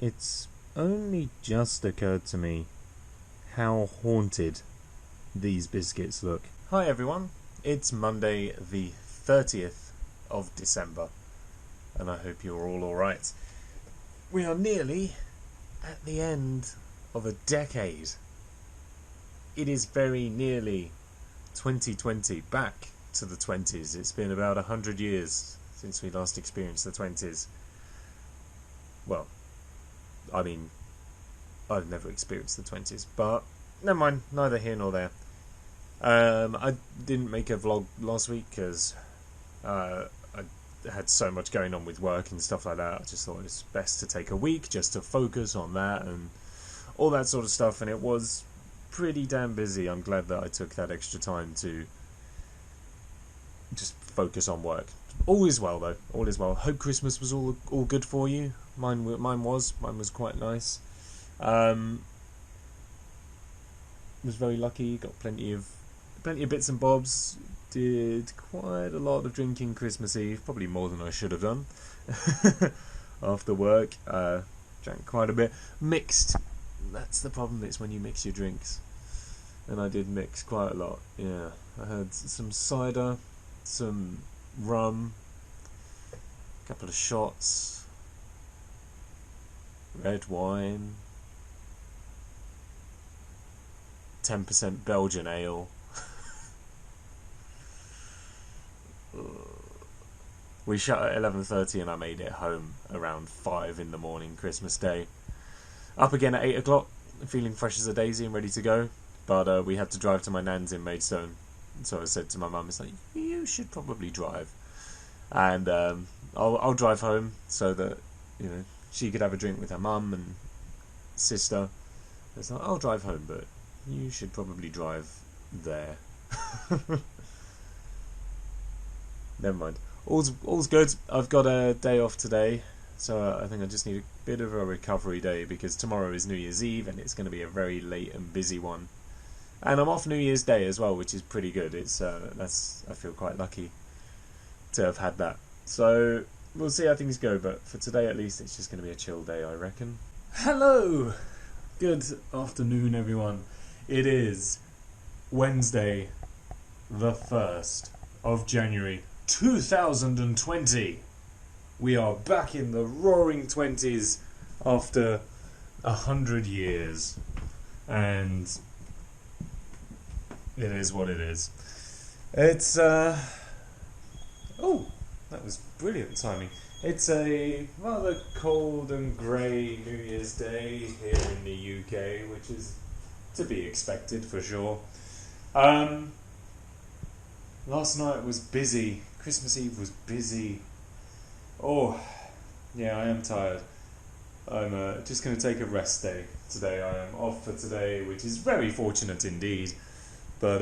It's only just occurred to me how haunted these biscuits look. Hi everyone, it's Monday the 30th of December, and I hope you're all alright. We are nearly at the end of a decade. It is very nearly 2020, back to the 20s. It's been about 100 years since we last experienced the 20s. Well, I mean, I've never experienced the 20s, but never mind, neither here nor there. I didn't make a vlog last week because I had so much going on with work and stuff like that. I just thought it was best to take a week just to focus on that and all that sort of stuff, and it was pretty damn busy. I'm glad that I took that extra time to just focus on work. All is well though, all is well. Hope Christmas was all good for you. Mine was quite nice. Was very lucky, got plenty of bits and bobs. Did quite a lot of drinking Christmas Eve, probably more than I should have done. After work, drank quite a bit. Mixed. That's the problem. It's when you mix your drinks, and I did mix quite a lot. Yeah, I had some cider, some rum, a couple of shots, red wine, 10% Belgian ale. We shut at 11:30 and I made it home around 5 in the morning, Christmas Day. Up again at 8 o'clock, feeling fresh as a daisy and ready to go. But we had to drive to my nan's in Maidstone. So I said to my mum, it's like, you should probably drive. And I'll drive home so that, you know, she could have a drink with her mum and sister. It's like, I'll drive home, but you should probably drive there. Never mind. All's good. I've got a day off today, so I think I just need a bit of a recovery day because tomorrow is New Year's Eve and it's going to be a very late and busy one. And I'm off New Year's Day as well, which is pretty good. It's I feel quite lucky to have had that. So we'll see how things go, but for today at least it's just going to be a chill day, I reckon. Hello! Good afternoon, everyone. It is Wednesday, the 1st of January, 2020. We are back in the roaring 20s after 100 years, and it is what it is. It's oh, that was brilliant timing. It's a rather cold and grey New Year's Day here in the UK, which is to be expected for sure. Last night was busy. Christmas Eve was busy. Oh, yeah, I am tired. I'm just going to take a rest day today. I am off for today, which is very fortunate indeed. But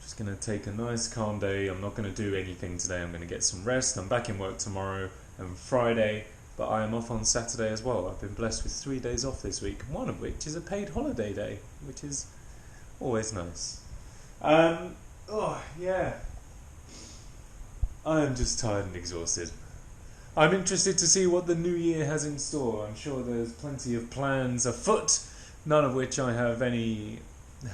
just going to take a nice calm day. I'm not going to do anything today. I'm going to get some rest. I'm back in work tomorrow and Friday, but I am off on Saturday as well. I've been blessed with 3 days off this week, one of which is a paid holiday day, which is always nice. Oh, yeah. I am just tired and exhausted. I'm interested to see what the new year has in store. I'm sure there's plenty of plans afoot, none of which I have any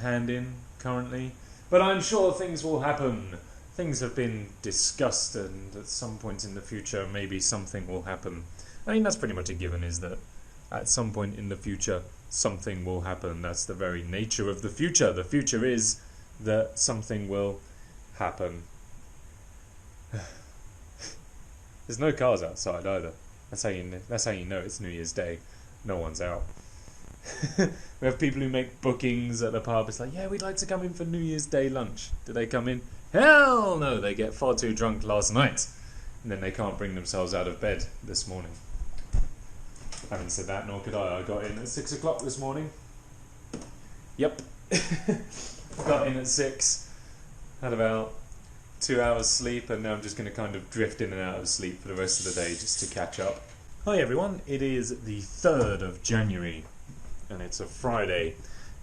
hand in currently. But I'm sure things will happen. Things have been discussed, and at some point in the future, maybe something will happen. I mean, that's pretty much a given, is that at some point in the future, something will happen. That's the very nature of the future. The future is that something will happen. There's no cars outside either. That's how you know it's New Year's Day. No one's out. We have people who make bookings at the pub. It's like, yeah, we'd like to come in for New Year's Day lunch. Do they come in? Hell no! They get far too drunk last night, and then they can't bring themselves out of bed this morning. Having said that, nor could I. I got in at 6 o'clock this morning. Yep. Got in at 6. Had about 2 hours sleep, and now I'm just going to kind of drift in and out of sleep for the rest of the day just to catch up. Hi everyone, it is the 3rd of January and it's a Friday,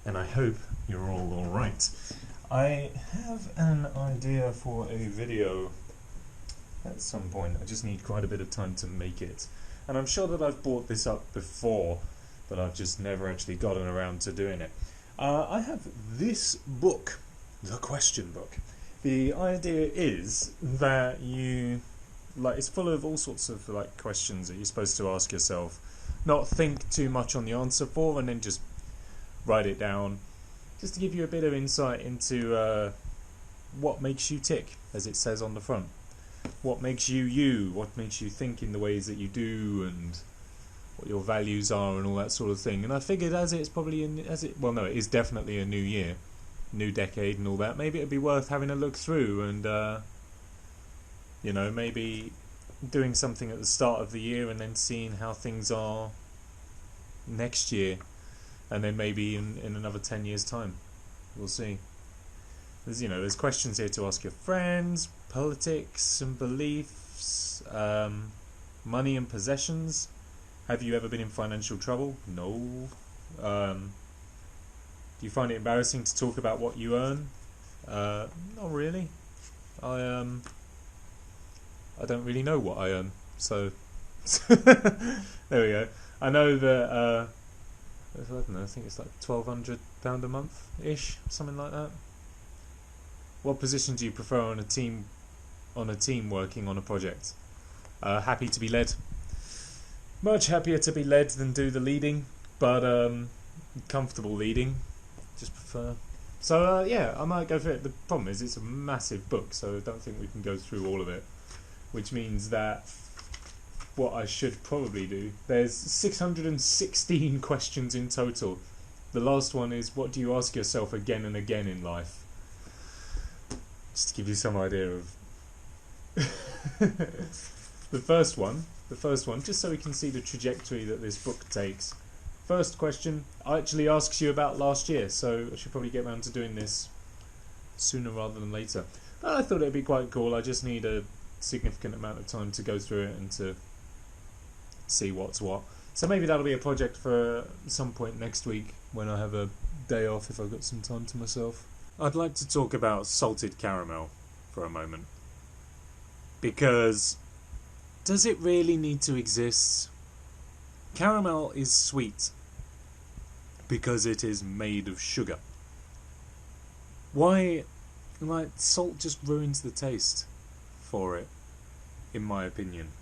and I hope you're all alright. I have an idea for a video at some point. I just need quite a bit of time to make it. and I'm sure that I've brought this up before, but I've just never actually gotten around to doing it. I have this book, the question book. The idea is that it's full of all sorts of questions that you're supposed to ask yourself, not think too much on the answer for, and then just write it down, just to give you a bit of insight into what makes you tick, as it says on the front. What makes you you, what makes you think in the ways that you do, and what your values are and all that sort of thing. And I figured it is definitely a new year, new decade and all that, maybe it'd be worth having a look through and maybe doing something at the start of the year and then seeing how things are next year, and then maybe in another 10 years time we'll see. There's questions here to ask your friends, politics and beliefs, money and possessions. Have you ever been in financial trouble? No. Do you find it embarrassing to talk about what you earn? Not really. I don't really know what I earn, so there we go. I know that I don't know, I think it's like £1,200 a month ish, something like that. What position do you prefer on a team working on a project? Happy to be led. Much happier to be led than do the leading, but comfortable leading. Just prefer. So I might go for it. The problem is it's a massive book, so I don't think we can go through all of it, which means that what I should probably do, there's 616 questions in total. The last one is, what do you ask yourself again and again in life? Just to give you some idea of the first one, just so we can see the trajectory that this book takes. First question actually asks you about last year, so I should probably get around to doing this sooner rather than later. But I thought it'd be quite cool. I just need a significant amount of time to go through it and to see what's what. So maybe that'll be a project for some point next week when I have a day off, if I've got some time to myself. I'd like to talk about salted caramel for a moment, because does it really need to exist? Caramel is sweet because it is made of sugar. Why? Salt just ruins the taste for it, in my opinion.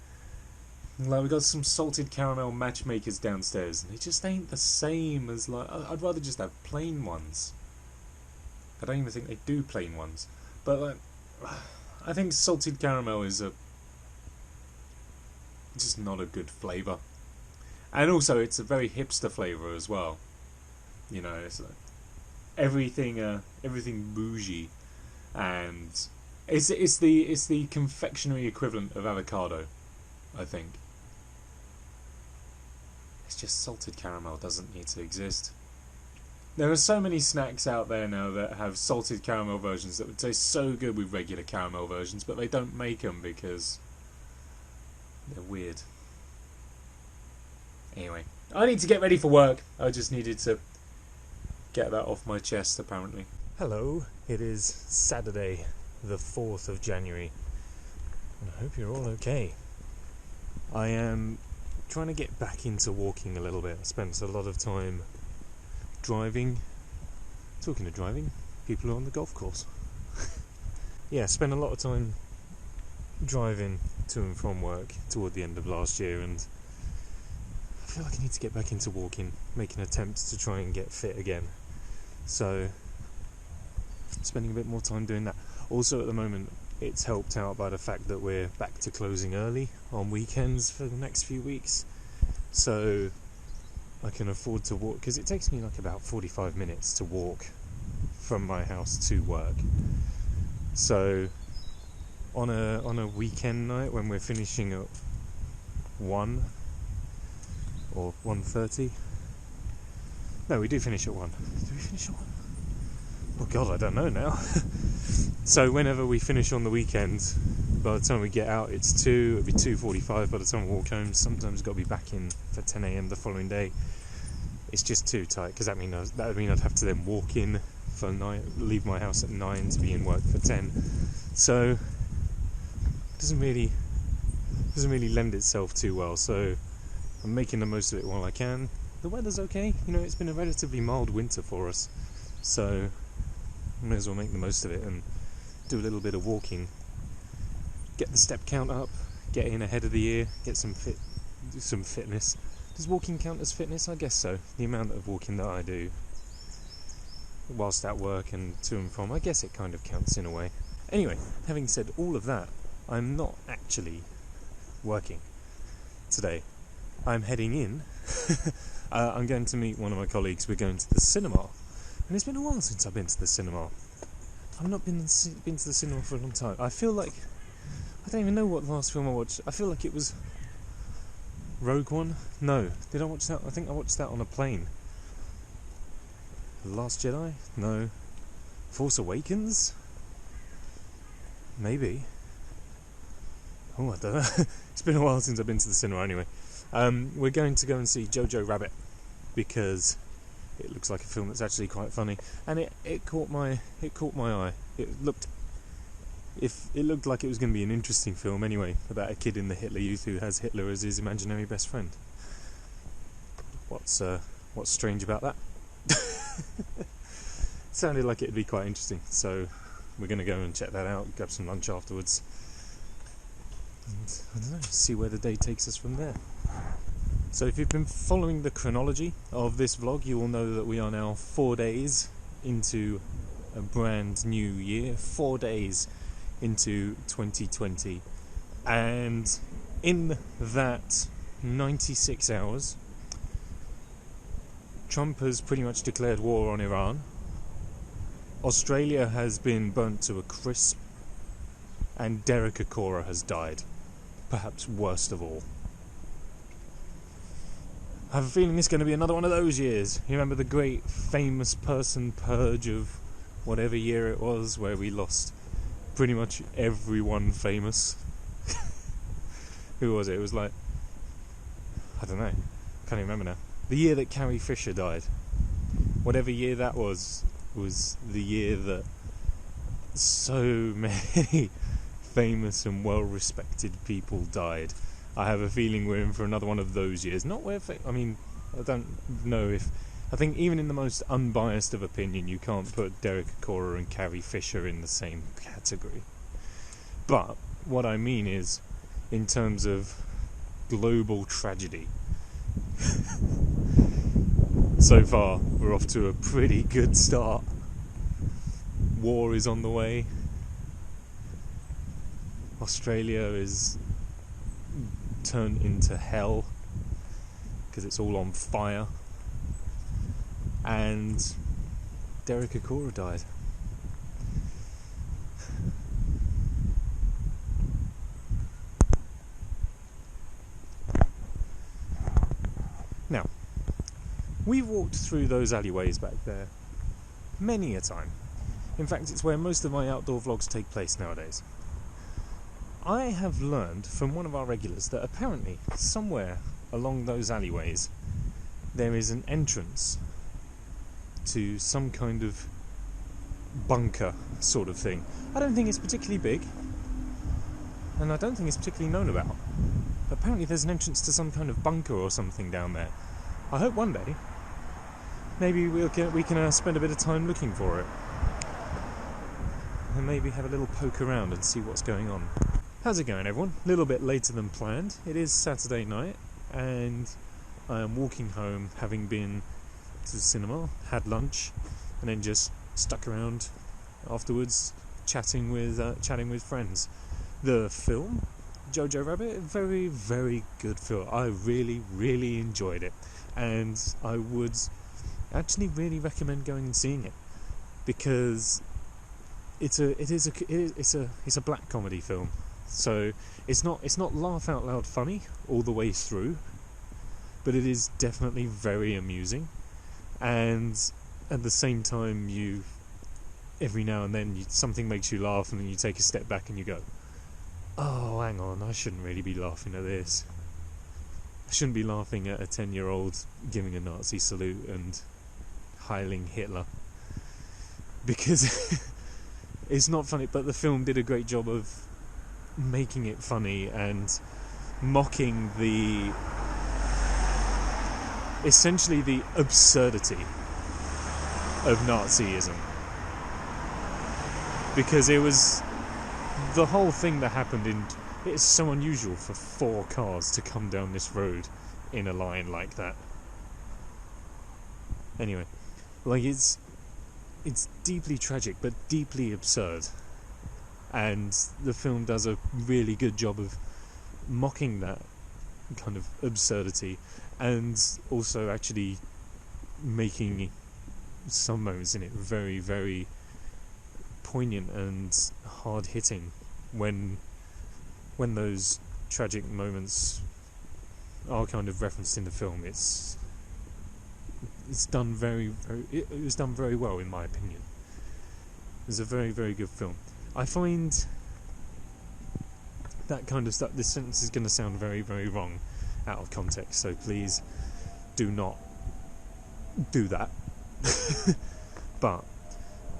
We got some salted caramel matchmakers downstairs, and they just ain't the same as I'd rather just have plain ones. I don't even think they do plain ones, but I think salted caramel is just not a good flavour, and also it's a very hipster flavour as well. It's everything bougie, and it's the confectionery equivalent of avocado, I think. It's just salted caramel doesn't need to exist. There are so many snacks out there now that have salted caramel versions that would taste so good with regular caramel versions, but they don't make them because they're weird. Anyway, I need to get ready for work. I just needed to get that off my chest, apparently. Hello, it is Saturday, the 4th of January, and I hope you're all okay. I am trying to get back into walking a little bit. I spent a lot of time driving. Talking of driving, people are on the golf course. I spent a lot of time driving to and from work toward the end of last year, and I feel like I need to get back into walking, make an attempt to try and get fit again. So, spending a bit more time doing that. Also, at the moment, it's helped out by the fact that we're back to closing early on weekends for the next few weeks. So I can afford to walk, because it takes me about 45 minutes to walk from my house to work. So on a weekend night when we're finishing at 1 or 1:30. No, we do finish at 1. Do we finish at 1? Oh god, I don't know now. So whenever we finish on the weekend, by the time we get out it's 2, it'll be 2:45 by the time we walk home. Sometimes got to be back in for 10 a.m. the following day. It's just too tight, because that would mean I'd have to then walk in for 9, leave my house at 9 to be in work for 10. So it doesn't really lend itself too well. So I'm making the most of it while I can. The weather's okay, it's been a relatively mild winter for us, so I may as well make the most of it and do a little bit of walking. Get the step count up, get in ahead of the year, get some fitness. Does walking count as fitness? I guess so. The amount of walking that I do whilst at work and to and from, I guess it kind of counts in a way. Anyway, having said all of that, I'm not actually working today. I'm heading in. I'm going to meet one of my colleagues. We're going to the cinema. And it's been a while since I've been to the cinema. I've not been to the cinema for a long time. I feel like... I don't even know what the last film I watched. I feel like it was... Rogue One? No. Did I watch that? I think I watched that on a plane. The Last Jedi? No. Force Awakens? Maybe. Oh, I don't know. It's been a while since I've been to the cinema anyway. We're going to go and see Jojo Rabbit because it looks like a film that's actually quite funny, and it caught my eye. It looked like it was going to be an interesting film anyway, about a kid in the Hitler Youth who has Hitler as his imaginary best friend. What's strange about that? Sounded like it'd be quite interesting, so we're going to go and check that out, grab some lunch afterwards, and I don't know, see where the day takes us from there. So if you've been following the chronology of this vlog, you will know that we are now 4 days into a brand new year, 4 days into 2020, and in that 96 hours, Trump has pretty much declared war on Iran. Australia has been burnt to a crisp, and Derek Akora has died, perhaps worst of all. I have a feeling it's going to be another one of those years. You remember the great famous person purge of whatever year it was, where we lost pretty much everyone famous? Who was it? It was like, I don't know, can't even remember now. The year that Carrie Fisher died. Whatever year that was the year that so many famous and well-respected people died. I have a feeling we're in for another one of those years. Not where... I don't know if... I think even in the most unbiased of opinion, you can't put Derek Akora and Carrie Fisher in the same category. But what I mean is, in terms of global tragedy, so far we're off to a pretty good start. War is on the way. Australia is turned into hell because it's all on fire, and Derek Akora died. Now, we've walked through those alleyways back there many a time. In fact, it's where most of my outdoor vlogs take place nowadays. I have learned from one of our regulars that apparently somewhere along those alleyways there is an entrance to some kind of bunker sort of thing. I don't think it's particularly big, and I don't think it's particularly known about. But apparently there's an entrance to some kind of bunker or something down there. I hope one day maybe we can spend a bit of time looking for it, and maybe have a little poke around and see what's going on. How's it going, everyone? A little bit later than planned. It is Saturday night, and I am walking home, having been to the cinema, had lunch, and then just stuck around afterwards, chatting with friends. The film, Jojo Rabbit, very, very good film. I really, really enjoyed it, and I would actually really recommend going and seeing it, because it's a black comedy film. So it's not laugh out loud funny all the way through, but it is definitely very amusing, and at the same time, every now and then something makes you laugh, and then you take a step back and you go, oh, hang on, I shouldn't really be laughing at this. I shouldn't be laughing at a 10-year-old giving a Nazi salute and hailing Hitler, because it's not funny. But the film did a great job of making it funny and mocking the essentially the absurdity of Nazism. Because it was the whole thing that happened it's so unusual for 4 cars to come down this road in a line like that. Anyway, like it's deeply tragic but deeply absurd, and the film does a really good job of mocking that kind of absurdity and also actually making some moments in it very, very poignant and hard-hitting when those tragic moments are kind of referenced in the film. It's done very, very, it was done very well, in my opinion. It's a very, very good film. I find that kind of stuff, this sentence is going to sound very, very wrong out of context, so please do not do that. But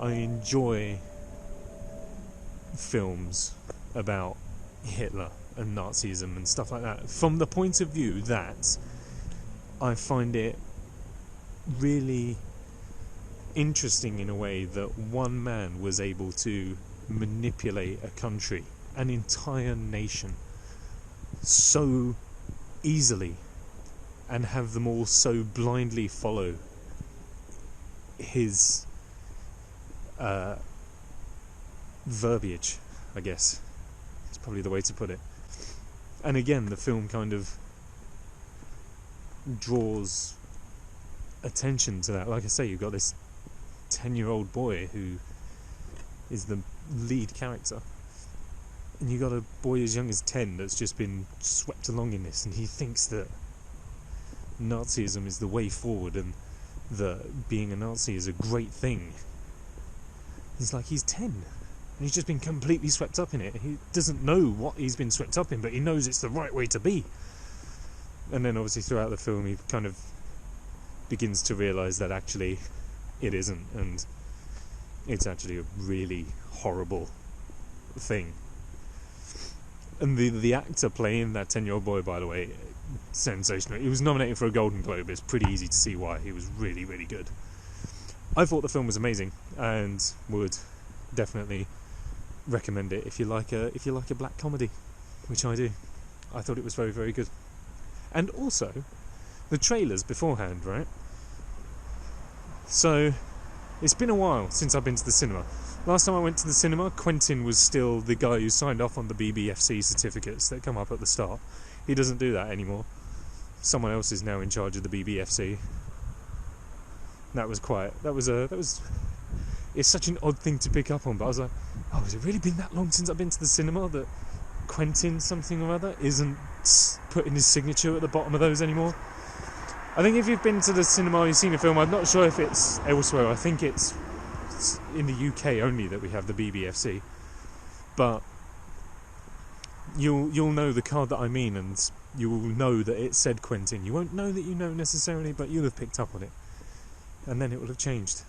I enjoy films about Hitler and Nazism and stuff like that from the point of view that I find it really interesting in a way that one man was able to manipulate a country, an entire nation, so easily, and have them all so blindly follow his verbiage, I guess. It's probably the way to put it. And again, the film kind of draws attention to that. Like I say, you've got this 10-year-old boy who is the lead character, and you've got a boy as young as 10 that's just been swept along in this, and he thinks that Nazism is the way forward and that being a Nazi is a great thing. He's like, he's 10 and he's just been completely swept up in it. He doesn't know what he's been swept up in, but he knows it's the right way to be. And then obviously throughout the film he kind of begins to realise that actually it isn't, and it's actually a really horrible thing. And the actor playing that 10-year-old boy, by the way, sensational. He was nominated for a Golden Globe. It's pretty easy to see why. He was really, really good. I thought the film was amazing and would definitely recommend it if you like a black comedy, which I do. I thought it was very, very good. And also the trailers beforehand, right? So it's been a while since I've been to the cinema. Last time I went to the cinema, Quentin was still the guy who signed off on the BBFC certificates that come up at the start. He doesn't do that anymore. Someone else is now in charge of the BBFC. It's such an odd thing to pick up on, but I was like, oh, has it really been that long since I've been to the cinema that Quentin something or other isn't putting his signature at the bottom of those anymore? I think if you've been to the cinema and you've seen a film, I'm not sure if it's elsewhere. I think it's in the UK only that we have the BBFC. But you'll know the card that I mean, and you'll know that it said Quentin. You won't know that you know necessarily, but you'll have picked up on it. And then it will have changed.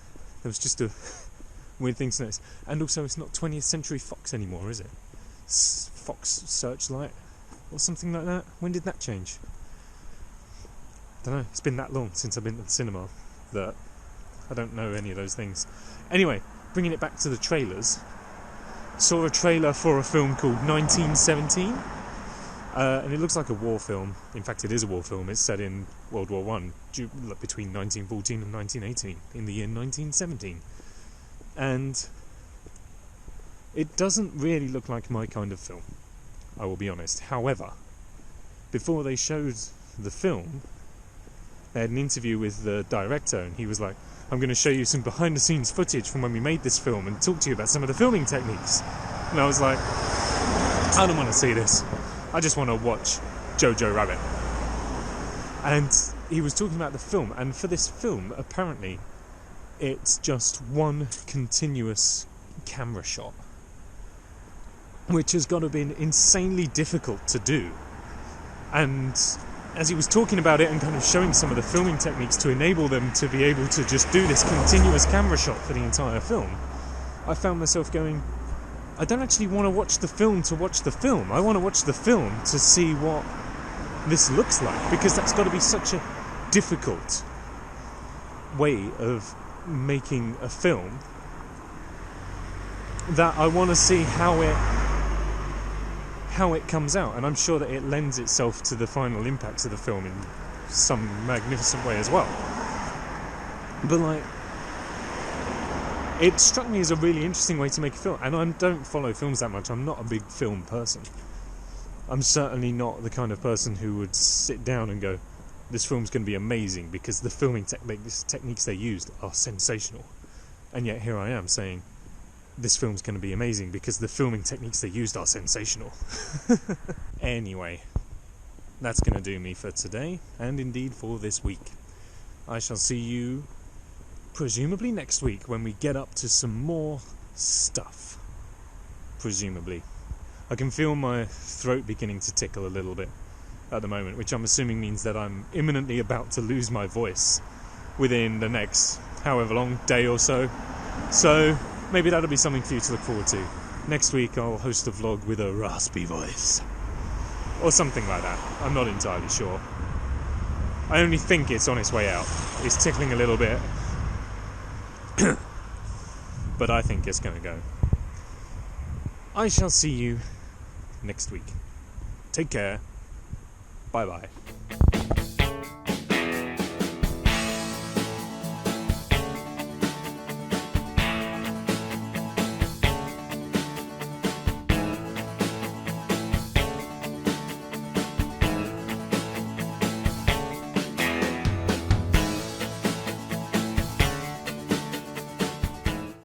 It was just a weird thing to notice. And also, it's not 20th Century Fox anymore, is it? Fox Searchlight or something like that. When did that change? I don't know. It's been that long since I've been to the cinema that I don't know any of those things. Anyway, bringing it back to the trailers. Saw a trailer for a film called 1917. And it looks like a war film. In fact, it is a war film. It's set in World War I, between 1914 and 1918, in the year 1917. And it doesn't really look like my kind of film, I will be honest. However, before they showed the film, they had an interview with the director, and he was like, I'm going to show you some behind-the-scenes footage from when we made this film and talk to you about some of the filming techniques. And I was like, I don't want to see this. I just want to watch Jojo Rabbit. And he was talking about the film, and for this film, apparently, it's just one continuous camera shot, which has got to be insanely difficult to do. And as he was talking about it and kind of showing some of the filming techniques to enable them to be able to just do this continuous camera shot for the entire film, I found myself going, I don't actually want to watch the film to watch the film. I want to watch the film to see what this looks like, because that's got to be such a difficult way of making a film that I want to see how it comes out, and I'm sure that it lends itself to the final impacts of the film in some magnificent way as well. But like, it struck me as a really interesting way to make a film, and I don't follow films that much. I'm not a big film person. I'm certainly not the kind of person who would sit down and go, this film's going to be amazing because the filming techniques they used are sensational. And yet here I am saying, this film's going to be amazing because the filming techniques they used are sensational. Anyway, that's going to do me for today, and indeed for this week. I shall see you presumably next week when we get up to some more stuff. Presumably. I can feel my throat beginning to tickle a little bit at the moment, which I'm assuming means that I'm imminently about to lose my voice within the next however long day or so. So maybe that'll be something for you to look forward to. Next week I'll host a vlog with a raspy voice. Or something like that. I'm not entirely sure. I only think it's on its way out. It's tickling a little bit. But I think it's going to go. I shall see you next week. Take care. Bye-bye.